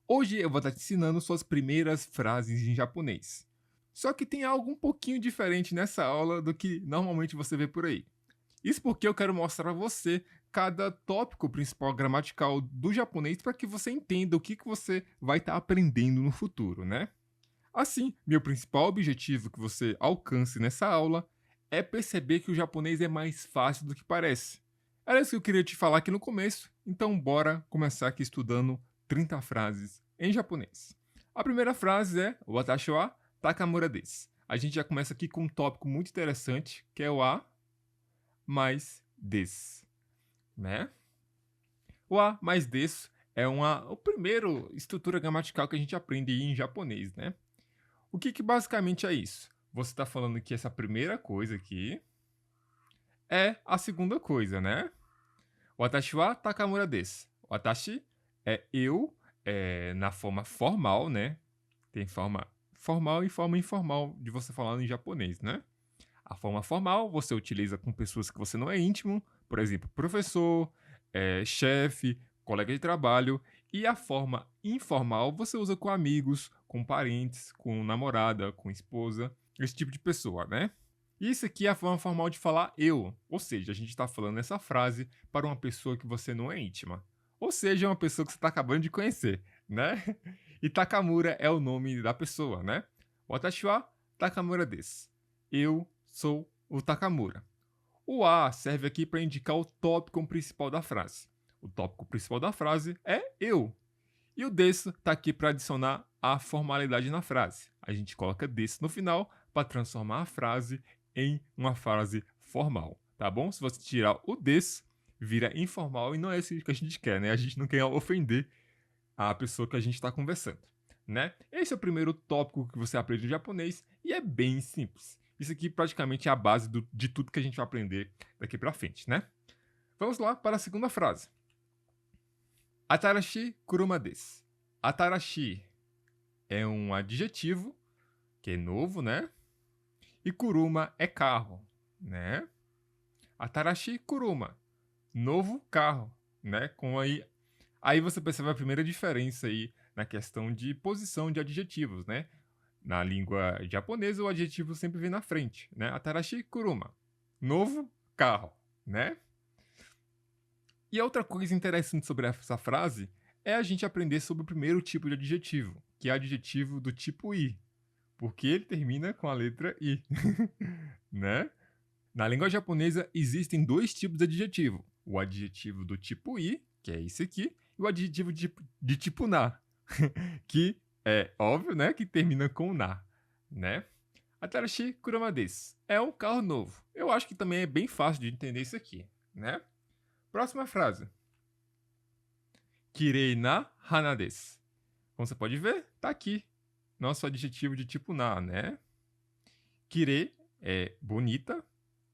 Hoje eu vou estar te ensinando suas primeiras frases em japonês. Só que tem algo um pouquinho diferente nessa aula do que normalmente você vê por aí. Isso porque eu quero mostrar a você cada tópico principal gramatical do japonês para que você entenda o que você vai estar aprendendo no futuro, né? Assim, meu principal objetivo que você alcance nessa aula é perceber que o japonês é mais fácil do que parece. Era isso que eu queria te falar aqui no começo, então bora começar aqui estudando 30 frases em japonês. A primeira frase é Watashi wa Takamura desu. A gente já começa aqui com um tópico muito interessante, que é o a mais desu, né? O a mais desu é o primeiro estrutura gramatical que a gente aprende aí em japonês, né? O que basicamente é isso? Você está falando que essa primeira coisa aqui é a segunda coisa, né? Watashi wa Takamura desu. Watashi é eu, na forma formal, né? Tem forma formal e forma informal de você falar em japonês, né? A forma formal você utiliza com pessoas que você não é íntimo, por exemplo, professor, chefe, colega de trabalho. E a forma informal você usa com amigos, com parentes, com namorada, com esposa, esse tipo de pessoa, né? Isso aqui é a forma formal de falar eu, ou seja, a gente está falando essa frase para uma pessoa que você não é íntima, ou seja, uma pessoa que você está acabando de conhecer, né? E Takamura é o nome da pessoa, né? Watashi wa Takamura desu. Eu sou o Takamura. O a serve aqui para indicar o tópico principal da frase. O tópico principal da frase é eu. E o desu está aqui para adicionar a formalidade na frase. A gente coloca desu no final para transformar a frase em uma frase formal, tá bom? Se você tirar o desu, vira informal e não é isso que a gente quer, né? A gente não quer ofender a pessoa que a gente está conversando, né? Esse é o primeiro tópico que você aprende em japonês e é bem simples. Isso aqui praticamente é a base de tudo que a gente vai aprender daqui para frente, né? Vamos lá para a segunda frase. Atarashi kuruma desu. Atarashi é um adjetivo que é novo, né? E kuruma é carro, né? Atarashi kuruma, novo carro, né? Aí você percebe a primeira diferença aí na questão de posição de adjetivos, né? Na língua japonesa, o adjetivo sempre vem na frente, né? Atarashi kuruma, novo carro, né? E a outra coisa interessante sobre essa frase é a gente aprender sobre o primeiro tipo de adjetivo, que é adjetivo do tipo i, porque ele termina com a letra i, né? Na língua japonesa existem dois tipos de adjetivo: o adjetivo do tipo i, que é esse aqui, e o adjetivo de tipo na, que é óbvio, né, que termina com na, né? Atarashi kuruma desu é um carro novo. Eu acho que também é bem fácil de entender isso aqui, né? Próxima frase. Kirei na hana desu. Como você pode ver, tá aqui. Nosso adjetivo de tipo na, né? Kirei é bonita,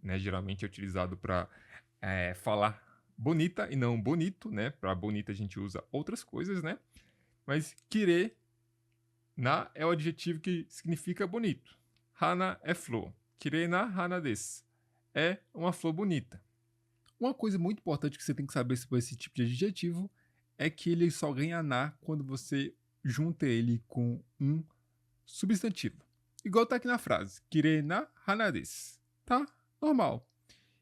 né? Geralmente é utilizado para falar bonita e não bonito, né? Para bonita a gente usa outras coisas, né? Mas kirei na é o adjetivo que significa bonito. Hana é flor. Kirei na hana desu. É uma flor bonita. Uma coisa muito importante que você tem que saber sobre esse tipo de adjetivo é que ele só ganha na quando você junta ele com um substantivo. Igual tá aqui na frase, kirei na hana desu. Tá? Normal.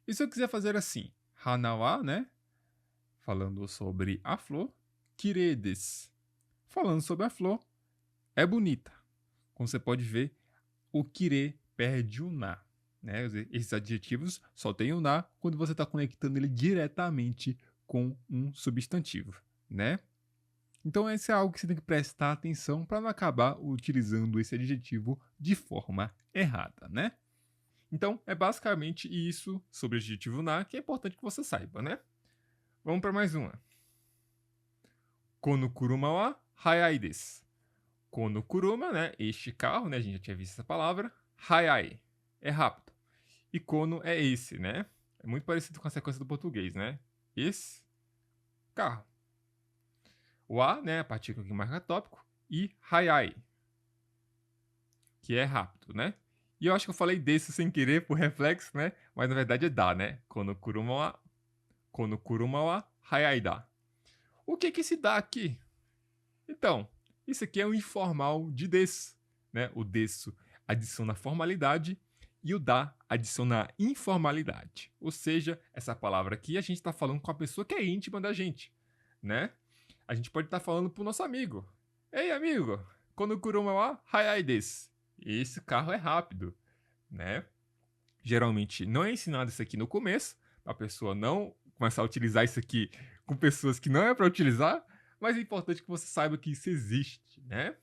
E se eu quiser fazer assim, hana wa, né? Falando sobre a flor, kirei desu. Falando sobre a flor, é bonita. Como você pode ver, o kire perde o na. Né? Esses adjetivos só tem o na quando você está conectando ele diretamente com um substantivo, né? Então, isso é algo que você tem que prestar atenção para não acabar utilizando esse adjetivo de forma errada, né? Então, é basicamente isso sobre o adjetivo na que é importante que você saiba, né? Vamos para mais uma. Kono kuruma wa hayai desu. Kono kuruma, né? Este carro, né? A gente já tinha visto essa palavra. Hayai é rápido. E kono é esse, né? É muito parecido com a sequência do português, né? Esse carro. O a, né? A partícula que marca tópico. E hayai, que é rápido, né? E eu acho que eu falei desse sem querer, por reflexo, né? Mas na verdade é da, né? Kono kuruma wa hayai da. O que se dá aqui? Então, Isso aqui é o informal de des, né? O desso adiciona formalidade e o da adiciona informalidade. Ou seja, essa palavra aqui a gente está falando com a pessoa que é íntima da gente, né? A gente pode estar falando pro nosso amigo. Ei, amigo, quando kuruma wa hayai desu. Esse carro é rápido, né? Geralmente não é ensinado isso aqui no começo, a pessoa não começar a utilizar isso aqui com pessoas que não é para utilizar, mas é importante que você saiba que isso existe, né?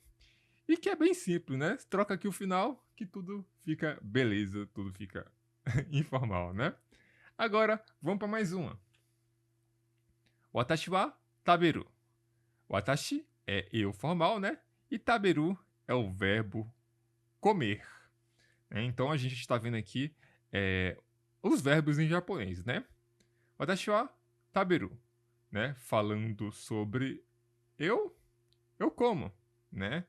E que é bem simples, né? Troca aqui o final que tudo fica beleza, tudo fica informal, né? Agora, vamos para mais uma. Watashi wa taberu. Watashi é eu formal, né? E taberu é o verbo comer. Então a gente está vendo aqui os verbos em japonês, né? Watashi wa taberu, né? Falando sobre eu como, né?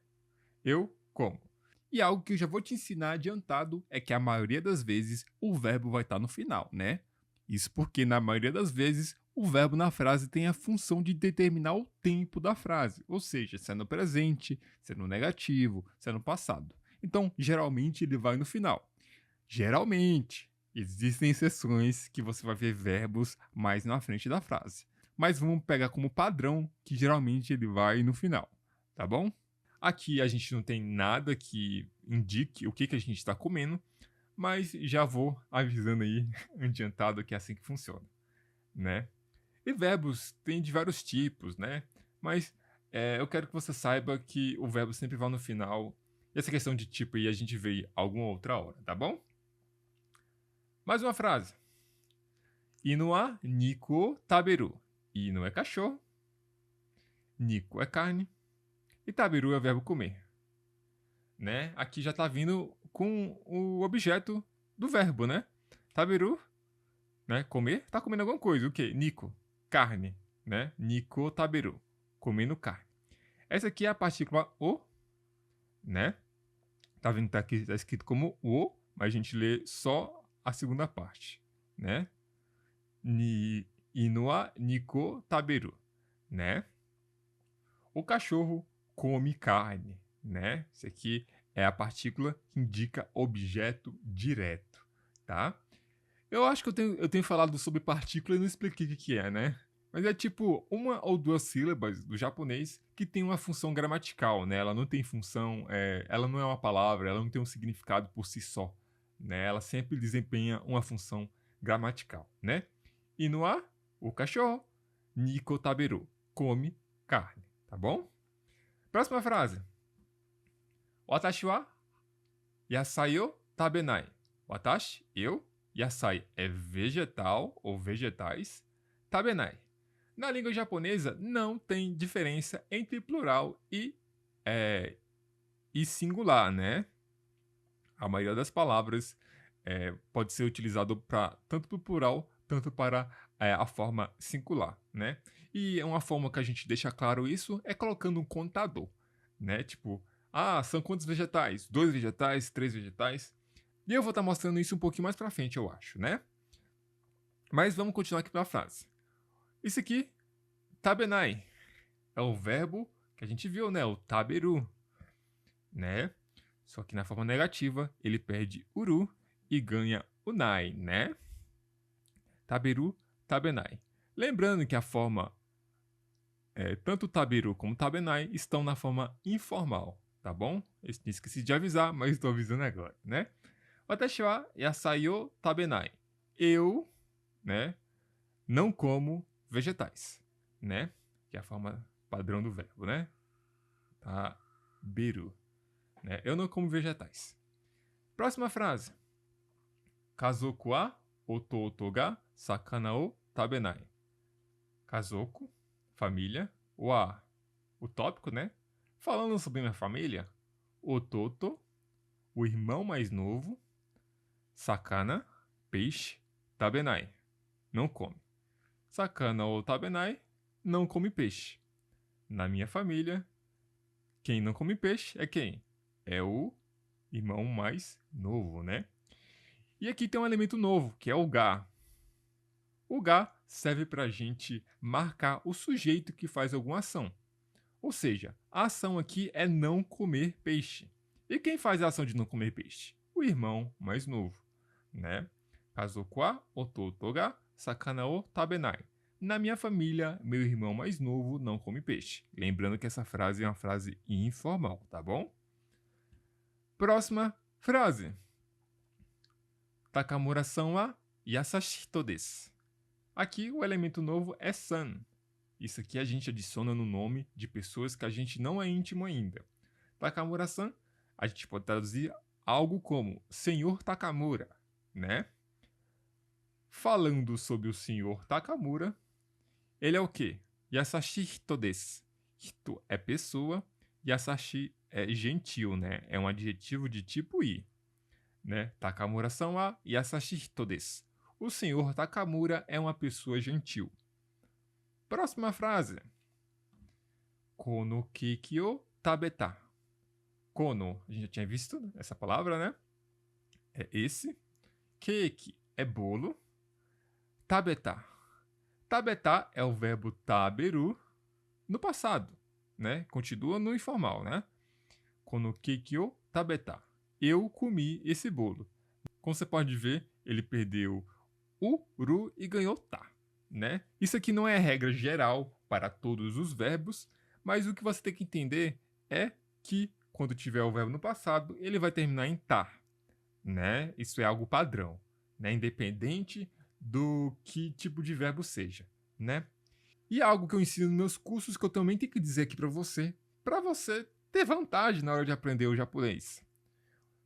Eu como. E algo que eu já vou te ensinar adiantado é que a maioria das vezes o verbo vai estar no final, né? Isso porque na maioria das vezes o verbo na frase tem a função de determinar o tempo da frase, ou seja, se é no presente, se é no negativo, se é no passado. Então, geralmente ele vai no final. Geralmente, existem exceções que você vai ver verbos mais na frente da frase. Mas vamos pegar como padrão que geralmente ele vai no final, tá bom? Aqui a gente não tem nada que indique o que a gente está comendo, mas já vou avisando aí, adiantado, que é assim que funciona, né? E verbos tem de vários tipos, né? Mas eu quero que você saiba que o verbo sempre vai no final. E essa questão de tipo aí a gente vê alguma outra hora, tá bom? Mais uma frase. Inu wa niku o taberu. Inu é cachorro. Niku é carne. E taberu é o verbo comer. Né? Aqui já está vindo com o objeto do verbo, né? Taberu, né? Comer, tá comendo alguma coisa. O quê? Niku, carne, né? Niku taberu, comendo carne. Essa aqui é a partícula o, né? Tá vendo que tá aqui tá escrito como o, mas a gente lê só a segunda parte, né? Inu wa niku taberu, né? O cachorro come carne, né? Isso aqui é a partícula que indica objeto direto, tá? Eu acho que eu tenho falado sobre partícula e não expliquei o que é, né? Mas é tipo uma ou duas sílabas do japonês que tem uma função gramatical, né? Ela não tem função, ela não é uma palavra, ela não tem um significado por si só, né? Ela sempre desempenha uma função gramatical, né? Inua, o cachorro, niko taberu, come carne, tá bom? Próxima frase. Watashi wa yasai o tabenai. Watashi, eu. Yasai é vegetal ou vegetais. Tabenai. Na língua japonesa não tem diferença entre plural e singular, né? A maioria das palavras pode ser utilizado tanto para o plural, tanto para a forma singular, né? E uma forma que a gente deixa claro isso é colocando um contador, né? Tipo, são quantos vegetais? 2 vegetais, 3 vegetais. E eu vou estar mostrando isso um pouquinho mais pra frente, eu acho, né? Mas vamos continuar aqui para a frase. Isso aqui, tabenai, é o verbo que a gente viu, né? O taberu, né? Só que na forma negativa, ele perde uru e ganha unai, né? Taberu, tabenai. Lembrando que a forma, tanto taberu como tabenai, estão na forma informal, tá bom? Eu esqueci de avisar, mas estou avisando agora, né? Watashi wa yasai o tabenai. Eu, né, não como vegetais, né? Que é a forma padrão do verbo, né? Taberu, né? Eu não como vegetais. Próxima frase. Kazoku wa ototo ga sakana o tabenai. Kazoku, família. Wa, o tópico, né? Falando sobre minha família. Ototo, o irmão mais novo. Sakana, peixe. Tabenai, não come. Sakana ou tabenai, não come peixe. Na minha família, quem não come peixe é quem? É o irmão mais novo, né? E aqui tem um elemento novo, que é o ga. O ga serve para a gente marcar o sujeito que faz alguma ação. Ou seja, a ação aqui é não comer peixe. E quem faz a ação de não comer peixe? O irmão mais novo, né? Kazoku wa otouto ga sakana o tabenai. Na minha família, meu irmão mais novo não come peixe. Lembrando que essa frase é uma frase informal, tá bom? Próxima frase. Takamura-san wa yasashi hito desu. Aqui o elemento novo é san. Isso aqui a gente adiciona no nome de pessoas que a gente não é íntimo ainda. Takamura-san, a gente pode traduzir algo como Senhor Takamura, né? Falando sobre o Senhor Takamura, ele é o quê? Yasashi hito desu. Hito é pessoa, yasashi é gentil, né? É um adjetivo de tipo i, né? Takamura-san wa yasashi hito desu. O Senhor Takamura é uma pessoa gentil. Próxima frase. Kono keiki o tabeta. Kono, a gente já tinha visto essa palavra, né? É esse. Keiki é bolo. Tabeta. Tabeta é o verbo taberu no passado, né? Continua no informal, né? Kono keiki o tabeta. Eu comi esse bolo. Como você pode ver, ele perdeu o ru e ganhou tá, né? Isso aqui não é regra geral para todos os verbos, mas o que você tem que entender é que quando tiver o verbo no passado, ele vai terminar em tá, né? Isso é algo padrão, né? Independente do que tipo de verbo seja, né? E algo que eu ensino nos meus cursos que eu também tenho que dizer aqui para você ter vantagem na hora de aprender o japonês.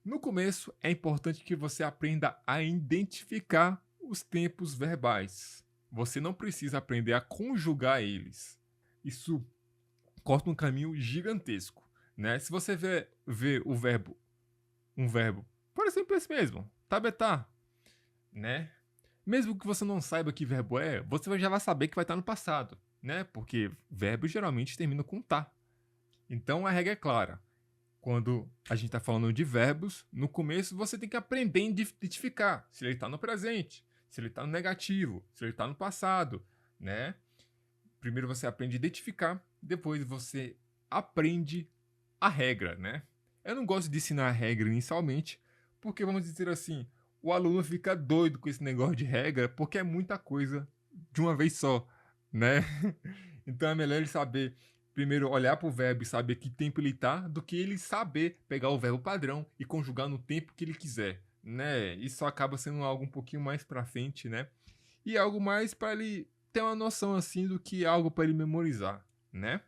No começo, é importante que você aprenda a identificar os tempos verbais. Você não precisa aprender a conjugar eles. Isso corta um caminho gigantesco, né? Se você vê um verbo, por exemplo, esse mesmo, tabetar, né? Mesmo que você não saiba que verbo é, você já vai saber que vai estar no passado, né? Porque verbos geralmente terminam com tá. Então a regra é clara. Quando a gente está falando de verbos, no começo você tem que aprender a identificar se ele está no presente, se ele está no negativo, se ele está no passado, né? Primeiro você aprende a identificar, depois você aprende a regra, né? Eu não gosto de ensinar a regra inicialmente, porque vamos dizer assim, o aluno fica doido com esse negócio de regra, porque é muita coisa de uma vez só, né? Então é melhor ele saber primeiro olhar para o verbo e saber que tempo ele está, do que ele saber pegar o verbo padrão e conjugar no tempo que ele quiser, né? Isso acaba sendo algo um pouquinho mais para frente, né? E algo mais para ele ter uma noção assim do que é algo para ele memorizar, né?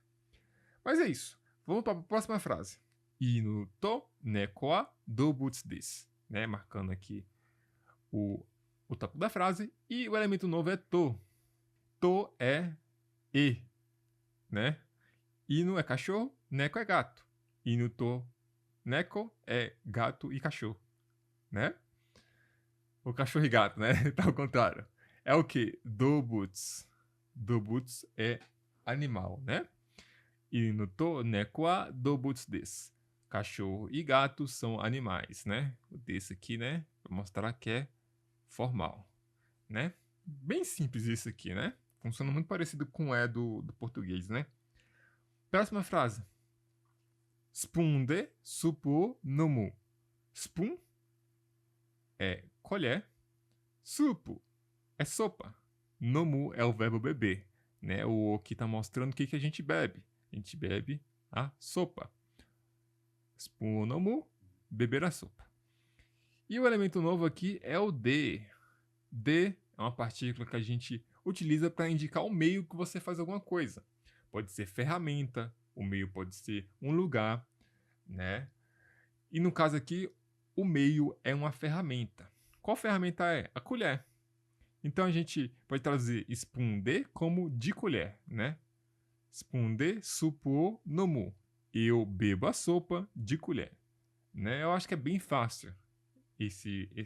Mas é isso. Vamos para a próxima frase. Inu to neko wa doubutsu desu, né? Marcando aqui o topo da frase. E o elemento novo é to. To é e, né? Inu é cachorro, neko é gato. Inu to neko é gato e cachorro, né? O cachorro e gato, né? Tá ao contrário. É o que? Doubutsu. Doubutsu é animal, né? Inu to neko wa doubutsu desu. Cachorro e gato são animais, né? O desse aqui, né? Vou mostrar que é formal, né? Bem simples isso aqui, né? Funciona muito parecido com o do português, né? Próxima frase. Spoon de supu o nomu. Spoon é colher. Supo é sopa. Nomu é o verbo beber, né? O que está mostrando o que a gente bebe. A gente bebe a sopa. Spoon o nomu, beber a sopa. E o elemento novo aqui é o de. De é uma partícula que a gente utiliza para indicar o meio que você faz alguma coisa. Pode ser ferramenta, o meio pode ser um lugar, né? E no caso aqui, o meio é uma ferramenta. Qual ferramenta é? A colher. Então a gente pode traduzir spoon de como de colher, né? Spoon de supu o nomu. Eu bebo a sopa de colher, né? Eu acho que é bem fácil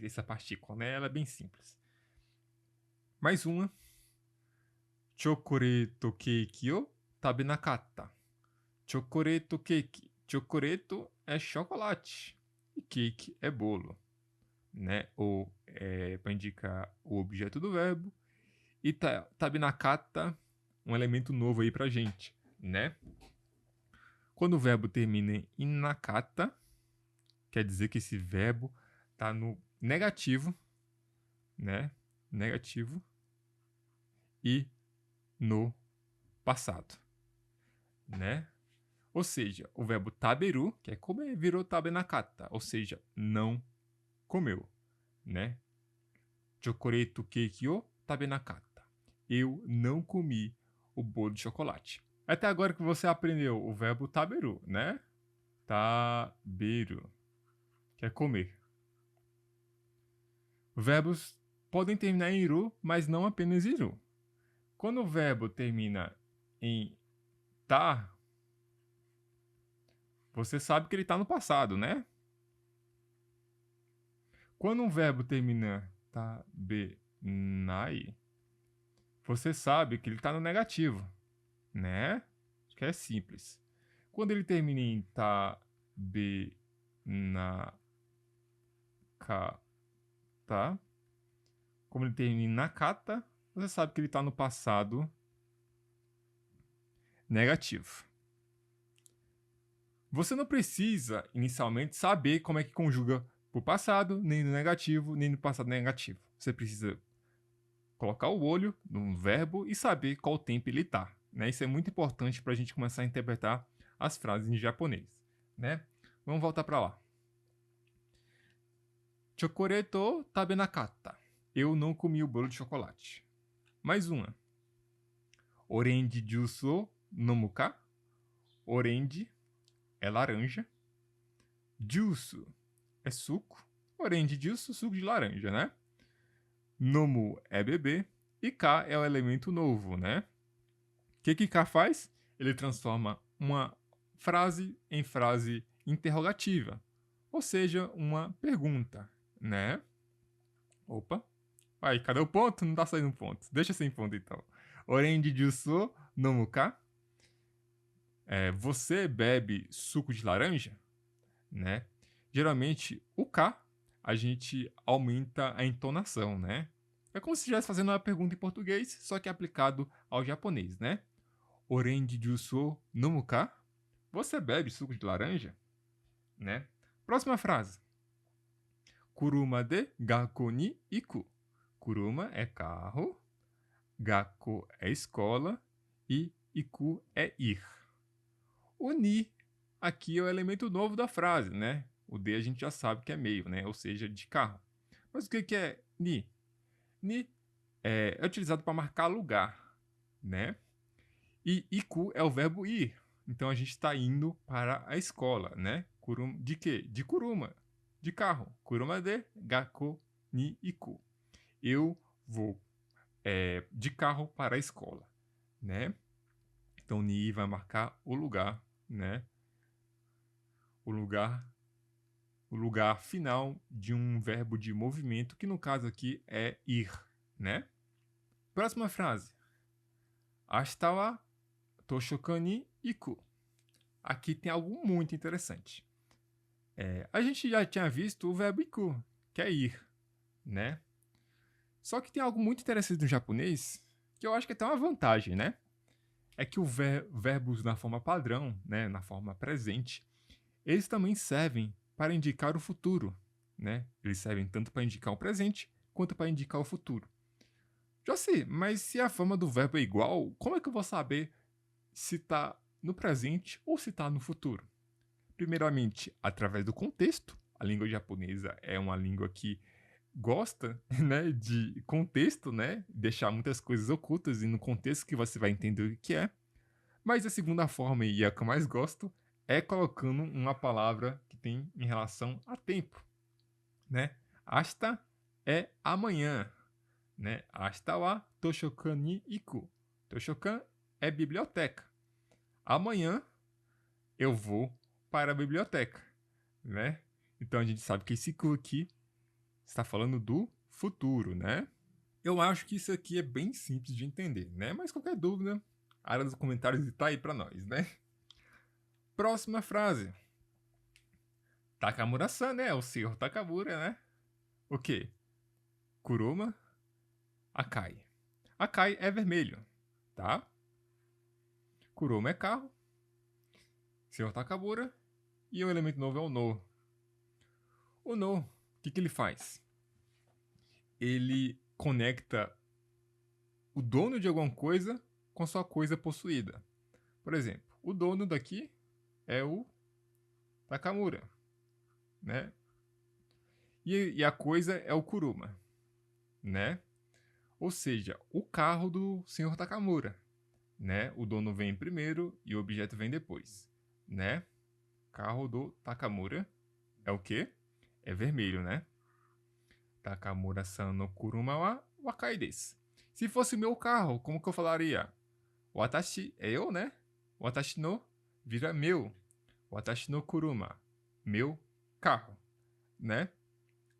essa partícula, né? Ela é bem simples. Mais uma. Chocolate cake o tabenakatta. Chocolate cake. Chocolate é chocolate e cake é bolo, né? Ou para indicar o objeto do verbo. E tabenakatta, um elemento novo aí pra gente, né? Quando o verbo termina em nakata, quer dizer que esse verbo está no negativo, né? Negativo e no passado, né? Ou seja, o verbo taberu, que é comer, virou tabenakata, ou seja, não comeu, né? Chocoreto cake o tabenakata. Eu não comi o bolo de chocolate. Até agora que você aprendeu o verbo taberu, né? Taberu, que é comer. Verbos podem terminar em iru, mas não apenas iru. Quando o verbo termina em tá, você sabe que ele está no passado, né? Quando um verbo termina tabenai, você sabe que ele está no negativo, né? Que é simples. Quando ele termina em tabenakata, como ele termina em nakata, você sabe que ele está no passado negativo. Você não precisa, inicialmente, saber como é que conjuga pro passado, nem no negativo, nem no passado negativo. Você precisa colocar o olho no verbo e saber qual tempo ele tá, né? Isso é muito importante para a gente começar a interpretar as frases em japonês, né? Vamos voltar para lá. Chocoreto tabenakata. Eu não comi o bolo de chocolate. Mais uma. Orange juice o nomu ka? Orange é laranja. Juice é suco. Orange juice, suco de laranja, né? Nomu é bebê. E ka é o elemento novo, né? O que ka faz? Ele transforma uma frase em frase interrogativa. Ou seja, uma pergunta, né? Opa. Aí, cadê o ponto? Não tá saindo ponto. Deixa sem ponto, então. Orange juice nomu ka? Você bebe suco de laranja? Né? Geralmente, o K, a gente aumenta a entonação, né? É como se estivesse fazendo uma pergunta em português, só que aplicado ao japonês, né? Orange juice nomu ka? Você bebe suco de laranja? Né? Próxima frase. Kuruma de gakko ni iku. Kuruma é carro, gakko é escola e iku é ir. O ni aqui é o elemento novo da frase, né? O de a gente já sabe que é meio, né? Ou seja, de carro. Mas o que é ni? Ni é utilizado para marcar lugar, né? E iku é o verbo ir. Então a gente está indo para a escola, né? De quê? De kuruma, de carro. Kuruma de gakko ni iku. Eu vou de carro para a escola, né? Então ni vai marcar o lugar, né? O lugar final de um verbo de movimento, que no caso aqui é ir, né? Próxima frase. Ashita wa toshokan ni iku. Aqui tem algo muito interessante. A gente já tinha visto o verbo iku, que é ir, né? Só que tem algo muito interessante no japonês, que eu acho que é até uma vantagem, né? É que os verbos na forma padrão, né, na forma presente, eles também servem para indicar o futuro, né? Eles servem tanto para indicar o presente quanto para indicar o futuro. Já sei, mas se a forma do verbo é igual, como é que eu vou saber se está no presente ou se está no futuro? Primeiramente, através do contexto. A língua japonesa é uma língua que gosta, né, de contexto, né? Deixar muitas coisas ocultas e no contexto que você vai entender o que é. Mas a segunda forma, e a que eu mais gosto, é colocando uma palavra que tem em relação a tempo, né? Hasta é amanhã, né? Hasta wa toshokan ni iku. Toshokan é biblioteca. Amanhã eu vou para a biblioteca, né? Então a gente sabe que esse iku aqui está falando do futuro, né? Eu acho que isso aqui é bem simples de entender, né? Mas qualquer dúvida, a área dos comentários está aí para nós, né? Próxima frase. Takamura-san, né? O senhor Takamura, né? O quê? Kuruma Akai. Akai é vermelho, tá? Kuruma é carro, Senhor Takamura. E o elemento novo é o no. O no, o que ele faz? Ele conecta o dono de alguma coisa com sua coisa possuída. Por exemplo, o dono daqui é o Takamura, né? E a coisa é o Kuruma, né? Ou seja, o carro do Senhor Takamura, né? O dono vem primeiro e o objeto vem depois, né? Carro do Takamura é o quê? É vermelho, né? Takamura-san no Kuruma wa wakai desu. Se fosse meu carro, como que eu falaria? Watashi é eu, né? Watashi no vira meu. Watashi no Kuruma, meu carro, né?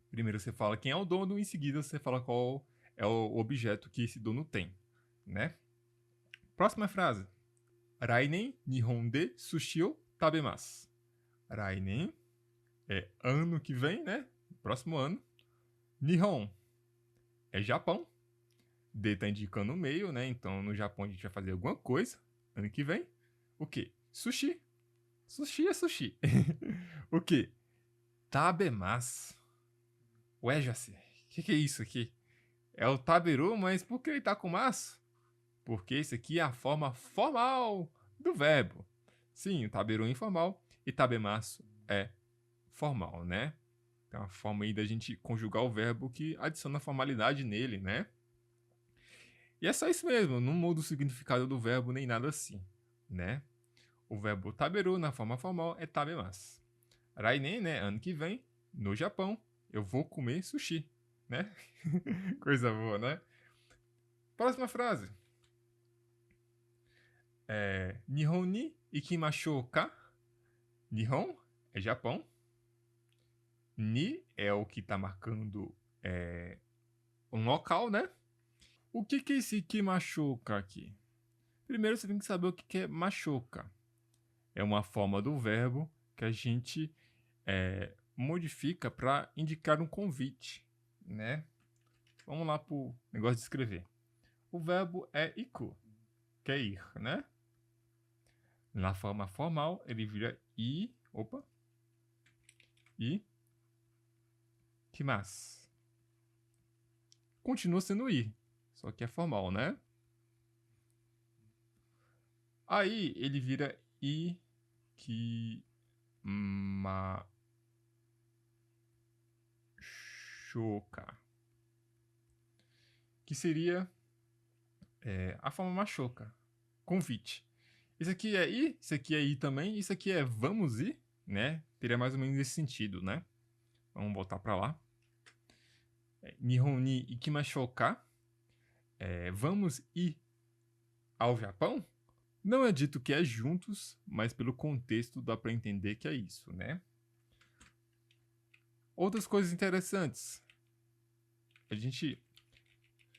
Primeiro você fala quem é o dono, em seguida você fala qual é o objeto que esse dono tem, né? Próxima frase. Rainen Nihon de sushi o tabemasu. Rainen é ano que vem, né? Próximo ano. Nihon é Japão. D tá indicando o meio, né? Então no Japão a gente vai fazer alguma coisa. Ano que vem. O que? Sushi. Sushi é sushi. O que? Tabemasu. Ué, Jaci, o que é isso aqui? É o taberu, mas por que ele tá com maço? Porque isso aqui é a forma formal do verbo. Sim, o taberu é informal e tabemaço é formal, né? Então, a forma aí da gente conjugar o verbo que adiciona formalidade nele, né? E é só isso mesmo, não muda o significado do verbo nem nada assim, né? O verbo taberu na forma formal é tabemasu. Rainen, né? Ano que vem, no Japão, eu vou comer sushi, né? Coisa boa, né? Próxima frase. Nihon ni ikimashou ka? Nihon é Japão. Ni é o que está marcando um local, né? O que é esse ikimashou-ka aqui? Primeiro você tem que saber o que é mashouka. É uma forma do verbo que a gente modifica para indicar um convite, né? Vamos lá pro negócio de escrever. O verbo é iku, que é ir, né? Na forma formal, ele vira ikimasu. Continua sendo ir, só que é formal, né? Aí ele vira ikimashoka, que seria a forma machoka, convite. Isso aqui é ir, isso aqui é ir também, isso aqui é vamos ir, né? Teria mais ou menos esse sentido, né? Vamos voltar para lá. Nihon ni ikimashou ka? Vamos ir ao Japão? Não é dito que é juntos, mas pelo contexto dá para entender que é isso, né? Outras coisas interessantes.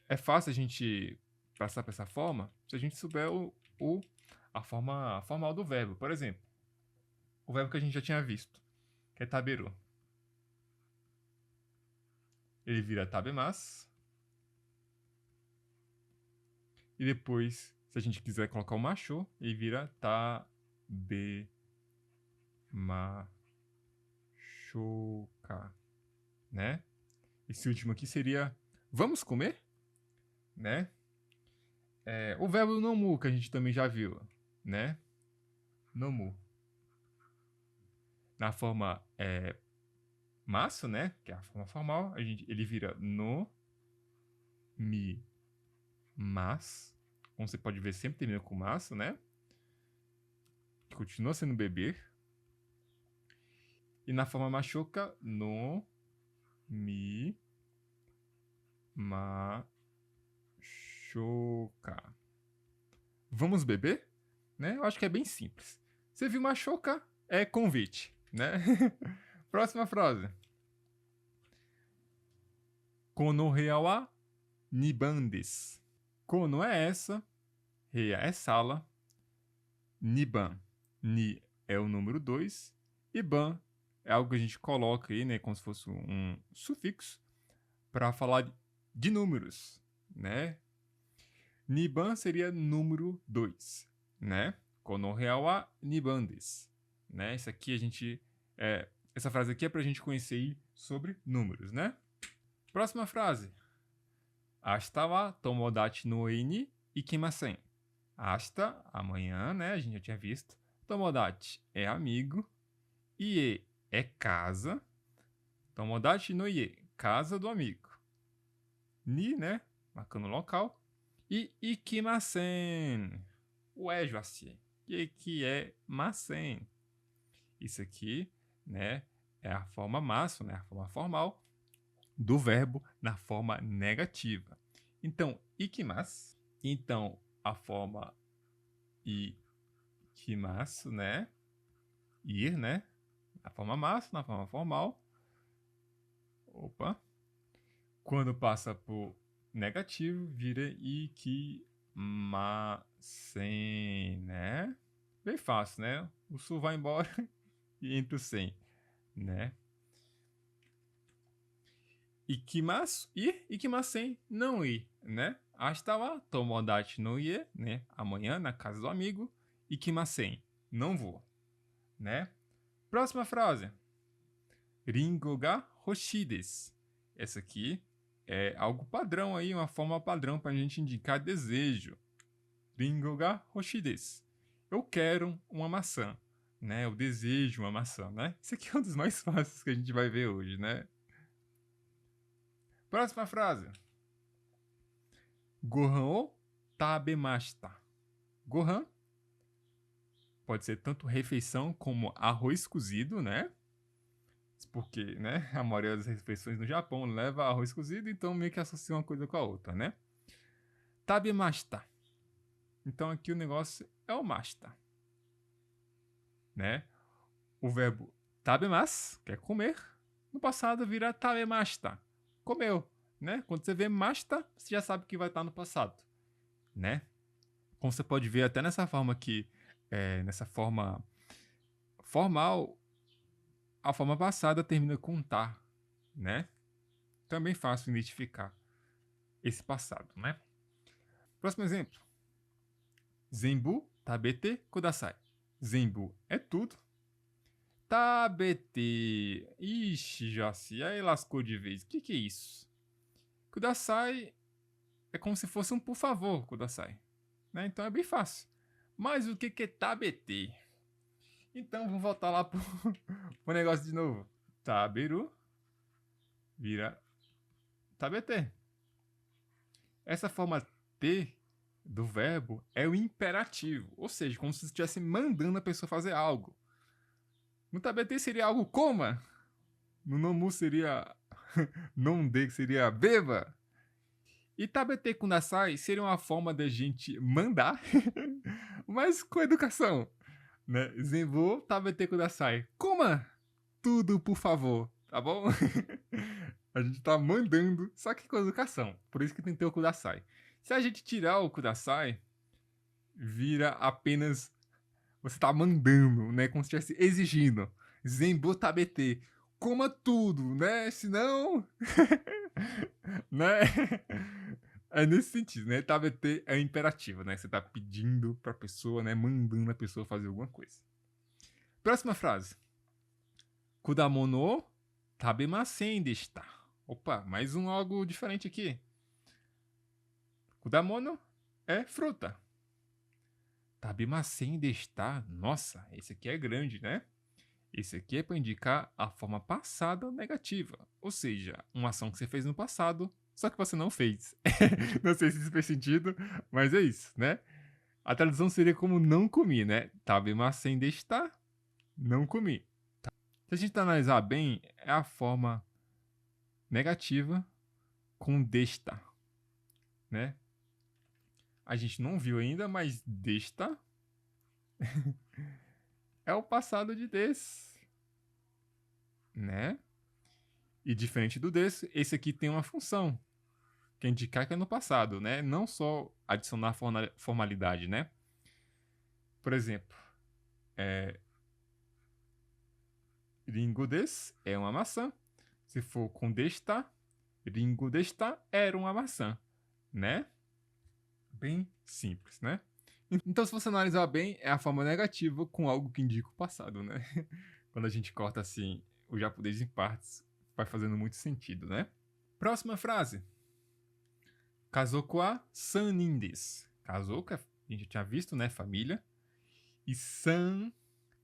É fácil a gente passar para essa forma se a gente souber a forma formal do verbo. Por exemplo, o verbo que a gente já tinha visto, que é taberu. Ele vira tabemasu. E depois, se a gente quiser colocar o macho, ele vira tabemachoka, né? Esse último aqui seria vamos comer, né? O verbo nomu, que a gente também já viu, né? Nomu. Na forma maço, né? Que é a forma formal, ele vira no, mi, mas. Como você pode ver, sempre termina com maço, né? Continua sendo beber. E na forma machoka, no, mi, machoka. Vamos beber? Né? Eu acho que é bem simples. Você viu machoka? É convite, né? Próxima frase. Kono heya wa niban desu. Kono é essa, heya é sala, niban, ni é o número 2, e ban é algo que a gente coloca aí, né, como se fosse um sufixo para falar de números, né? Niban seria número 2, né? Kono heya wa niban desu. né? Essa frase aqui é pra gente conhecer aí sobre números, né? Próxima frase. Ashita wa tomodachi no ue ni ikimasen. Ashita, amanhã, né? A gente já tinha visto. Tomodachi é amigo. Ie é casa. Tomodachi no ie, casa do amigo. Ni, né? Marcando o local. E ikimasen. Ué, Joaci, o que é masen? Isso aqui, né, é a forma maço, né, a forma formal do verbo na forma negativa. Então, ikimasu. Então, a forma ikimasu, né, ir, né, a forma maço, na forma formal. Opa. Quando passa por negativo, vira ikimasen, né? Bem fácil, né? O su vai embora e entra o sen, né? Ikimasu, ir, ikimasen, não ir, né? Ashita wa tomodachi no ie, né? Amanhã na casa do amigo. Ikimasen, não vou, né? Próxima frase. Ringo ga hoshii desu. Essa aqui é algo padrão aí, uma forma padrão para a gente indicar desejo. Ringo ga hoshii desu. Eu quero uma maçã, né? Eu desejo uma maçã, né? Isso aqui é um dos mais fáceis que a gente vai ver hoje, né? Próxima frase. Gohan o tabemashita. Gohan pode ser tanto refeição como arroz cozido, né? Porque, né, a maioria das refeições no Japão leva arroz cozido, então meio que associa uma coisa com a outra, né? Tabemashita. Então aqui o negócio é o mashita, né? O verbo tabemas, que é comer, no passado vira tabemashita. Comeu, né? Quando você vê mashita, você já sabe que vai estar no passado, né? Como você pode ver até nessa forma aqui, nessa forma formal, a forma passada termina com tá, né? Também fácil identificar esse passado, né? Próximo exemplo. Zenbu tabete kudasai. Zenbu é tudo. Tabete. Ixi, Jaci, aí lascou de vez. O que é isso? Kudasai é como se fosse um por favor, Kudasai. Né? Então é bem fácil. Mas o que é tabete? Então vamos voltar lá pro negócio de novo. Taberu vira tabete. Essa forma T do verbo é o imperativo, ou seja, como se você estivesse mandando a pessoa fazer algo. No tabete seria algo coma. No nomu seria nonde, que seria beba. E tabete kudasai seria uma forma da gente mandar, mas com educação. Né? Zenbu tabete kudasai. Coma tudo, por favor, tá bom? A gente tá mandando, só que com educação. Por isso que tem que ter o kudasai. Se a gente tirar o kudasai, vira apenas você tá mandando, né? Como se estivesse exigindo. Zenbu tabete. Coma tudo, né? Senão. Né? É nesse sentido, né? Tabete é imperativo, né? Você tá pedindo pra pessoa, né? Mandando a pessoa fazer alguma coisa. Próxima frase. Kudamono o tabemasen deshita. Opa, mais um algo diferente aqui. Kudamono é fruta. Tabemasen deshita. Nossa, esse aqui é grande, né? Esse aqui é para indicar a forma passada negativa. Ou seja, uma ação que você fez no passado, só que você não fez. Não sei se isso fez sentido, mas é isso, né? A tradução seria como não comi, né? Tabemasen deshita, não comi. Se a gente analisar bem, é a forma negativa com desta, né? A gente não viu ainda, mas desta é o passado de des, né? E diferente do des, esse aqui tem uma função, que é indicar que é no passado, né? Não só adicionar formalidade, né? Por exemplo, ringo des é uma maçã. Se for com desta, ringo desta era uma maçã, né? Bem simples, né? Então, se você analisar bem, é a forma negativa com algo que indica o passado, né? Quando a gente corta assim o japonês em partes, vai fazendo muito sentido, né? Próxima frase. Kazoku wa sanin desu. Kazoku, a gente já tinha visto, né? Família. E san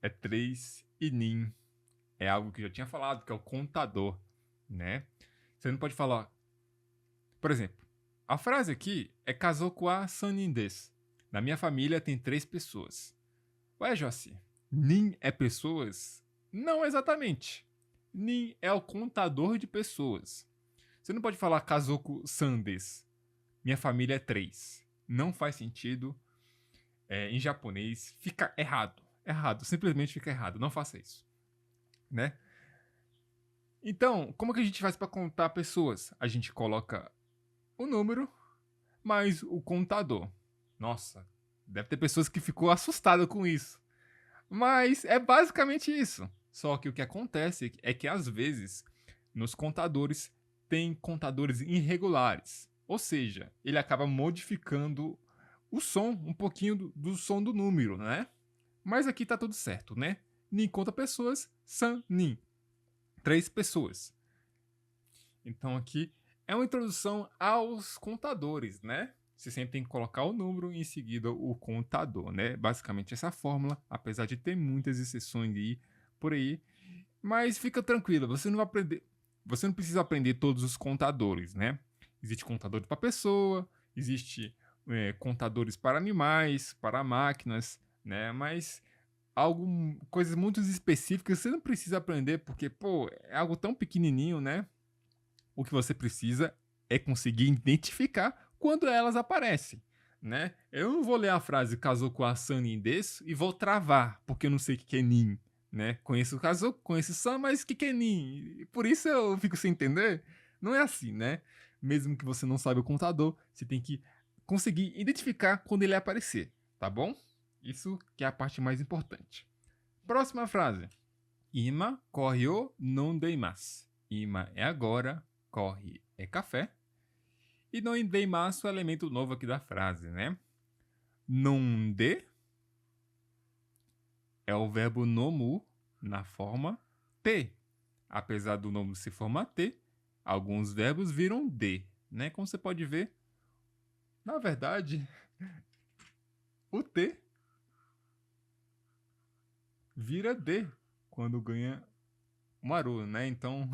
é 3 e nin é algo que eu já tinha falado, que é o contador, né? Você não pode falar... Por exemplo, a frase aqui é Kazoku wa sanin desu. Na minha família tem 3 pessoas. Ué, Joci, nin é pessoas? Não exatamente. Nin é o contador de pessoas. Você não pode falar Kazoku-san desu. Minha família é 3. Não faz sentido. Em japonês fica errado. Errado, simplesmente fica errado. Não faça isso, né? Então, como que a gente faz para contar pessoas? A gente coloca o número mais o contador. Nossa, deve ter pessoas que ficou assustada com isso. Mas é basicamente isso. Só que o que acontece é que às vezes nos contadores tem contadores irregulares. Ou seja, ele acaba modificando o som, um pouquinho do som do número, né? Mas aqui tá tudo certo, né? Nin conta pessoas, san nin. 3 pessoas. Então aqui é uma introdução aos contadores, né? Você sempre tem que colocar o número e em seguida o contador, né? Basicamente essa fórmula, apesar de ter muitas exceções aí por aí, mas fica tranquilo, você não vai aprender, você não precisa aprender todos os contadores, né? Existe contador para pessoa, existe contadores para animais, para máquinas, né? Mas coisas muito específicas você não precisa aprender porque, pô, é algo tão pequenininho, né? O que você precisa é conseguir identificar quando elas aparecem, né? Eu não vou ler a frase casou com a Sanin desu e vou travar, porque eu não sei o que é nin, né? Conheço o casou, conheço o san, mas o que é nin? Por isso eu fico sem entender. Não é assim, né? Mesmo que você não saiba o contador, você tem que conseguir identificar quando ele aparecer, tá bom? Isso que é a parte mais importante. Próxima frase. Ima corre o non deimasu. Ima é agora, corre é café. E non deimasu é o elemento novo aqui da frase, né? Non de é o verbo nomu na forma T. Apesar do nome se formar T, alguns verbos viram D, né? Como você pode ver, na verdade, o T vira D quando ganha Maru, né? Então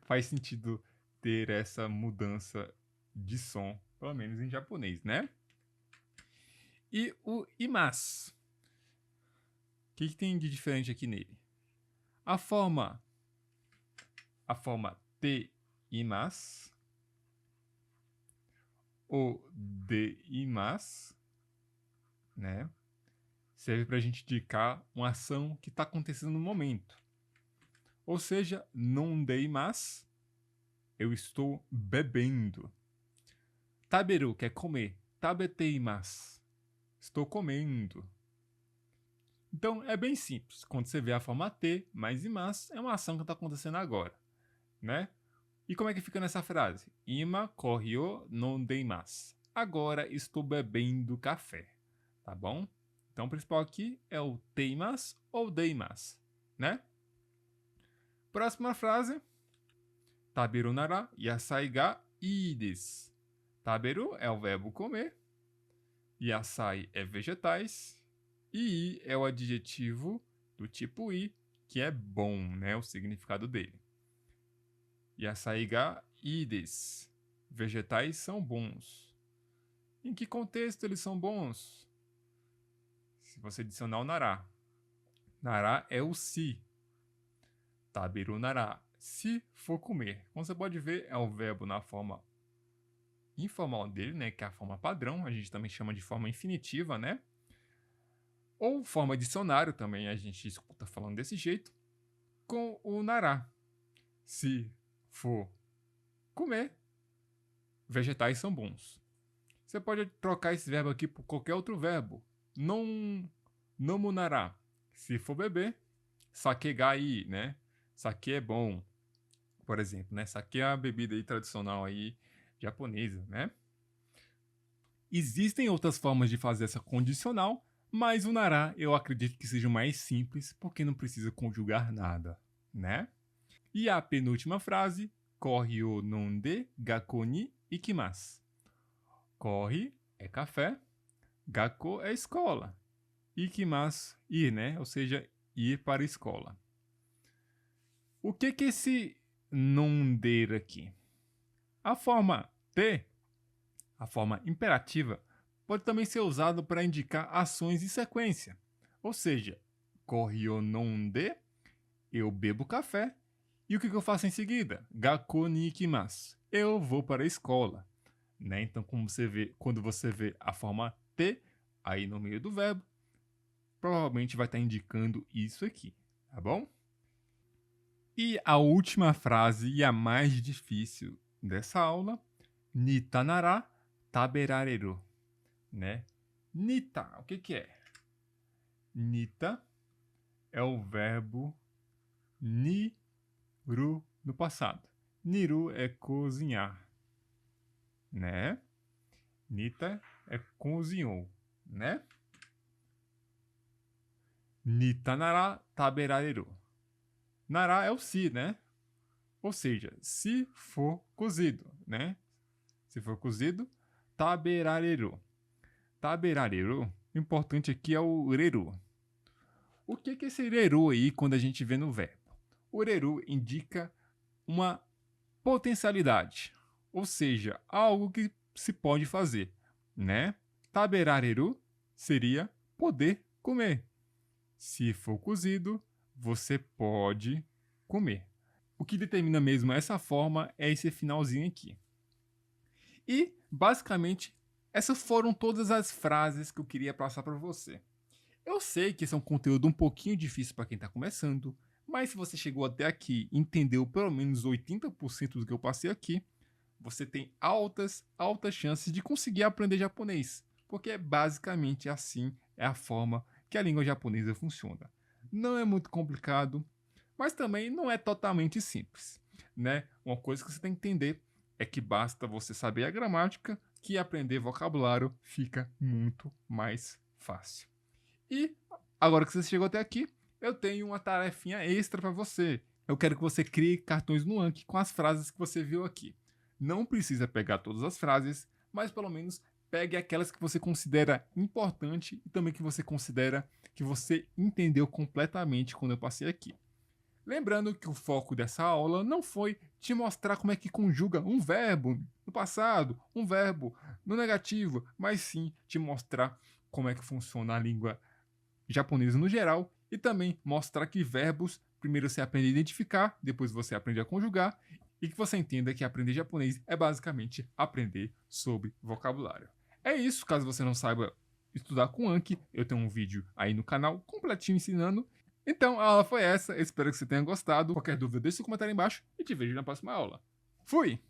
faz sentido ter essa mudança de som, pelo menos em japonês, né? E o imas. O que tem de diferente aqui nele? A forma te imas, o de imas, né? Serve para a gente indicar uma ação que está acontecendo no momento. Ou seja, non deimas, eu estou bebendo. Taberu, que é comer. Tabeteimas, estou comendo. Então é bem simples. Quando você vê a forma T mais imas, é uma ação que está acontecendo agora, né? E como é que fica nessa frase? Ima correu non deimas. Agora estou bebendo café, tá bom? Então o principal aqui é o teimas ou deimas, né? Próxima frase. Taberu nara yasai ga ii desu. Taberu é o verbo comer. Yasai é vegetais. E i é o adjetivo do tipo i, que é bom, né? O significado dele. Yasai ga ii desu. Vegetais são bons. Em que contexto eles são bons? Se você adicionar o nara. Nara é o se. Taberu nara. Se for comer. Como você pode ver, é o verbo na forma informal dele, né? Que é a forma padrão. A gente também chama de forma infinitiva, né? Ou forma dicionário também, a gente escuta falando desse jeito. Com o nara. Se for comer, vegetais são bons. Você pode trocar esse verbo aqui por qualquer outro verbo. Nomu nara. Se for beber, sake ga ii, né? Sake é bom, por exemplo, né? Sake é a bebida aí tradicional aí japonesa, né? Existem outras formas de fazer essa condicional Mas o nará eu acredito que seja o mais simples, porque não precisa conjugar nada, né? E a penúltima frase, corre o nonde gakko ni ikimasu. Corre é café, gakko é escola, ikimasu, ir, né? Ou seja, ir para a escola. O que é esse nonde aqui? A forma te, a forma imperativa, pode também ser usado para indicar ações em sequência. Ou seja, corre o nonde, eu bebo café, e o que eu faço em seguida? Gakko ni ikimasu. Eu vou para a escola. Né? Então, como você vê, quando você vê a forma te aí no meio do verbo, provavelmente vai estar indicando isso aqui, tá bom? E a última frase e a mais difícil dessa aula, nita nara taberareru, né? Nita, o que é? Nita é o verbo niru no passado. Niru é cozinhar, né? Nita é cozinhou, né? Nita nara taberareru. Nara é o se, né? Ou seja, se for cozido, né? Se for cozido, taberareru. Taberareru, o importante aqui é o reru. O que é esse reru aí quando a gente vê no verbo? O reru indica uma potencialidade, ou seja, algo que se pode fazer, né? Taberareru seria poder comer. Se for cozido, você pode comer. O que determina mesmo essa forma é esse finalzinho aqui. E, basicamente, essas foram todas as frases que eu queria passar para você. Eu sei que esse é um conteúdo um pouquinho difícil para quem está começando, mas se você chegou até aqui e entendeu pelo menos 80% do que eu passei aqui, você tem altas chances de conseguir aprender japonês, porque basicamente assim é a forma que a língua japonesa funciona. Não é muito complicado, mas também não é totalmente simples, né? Uma coisa que você tem que entender é que basta você saber a gramática que aprender vocabulário fica muito mais fácil. E agora que você chegou até aqui, eu tenho uma tarefinha extra para você. Eu quero que você crie cartões no Anki com as frases que você viu aqui. Não precisa pegar todas as frases, mas pelo menos pegue aquelas que você considera importante e também que você considera que você entendeu completamente quando eu passei aqui. Lembrando que o foco dessa aula não foi te mostrar como é que conjuga um verbo no passado, um verbo no negativo, mas sim te mostrar como é que funciona a língua japonesa no geral e também mostrar que verbos primeiro você aprende a identificar, depois você aprende a conjugar e que você entenda que aprender japonês é basicamente aprender sobre vocabulário. É isso, caso você não saiba estudar com Anki, eu tenho um vídeo aí no canal completinho ensinando. Então a aula foi essa, espero que você tenha gostado. Qualquer dúvida deixe seu comentário aí embaixo e te vejo na próxima aula. Fui!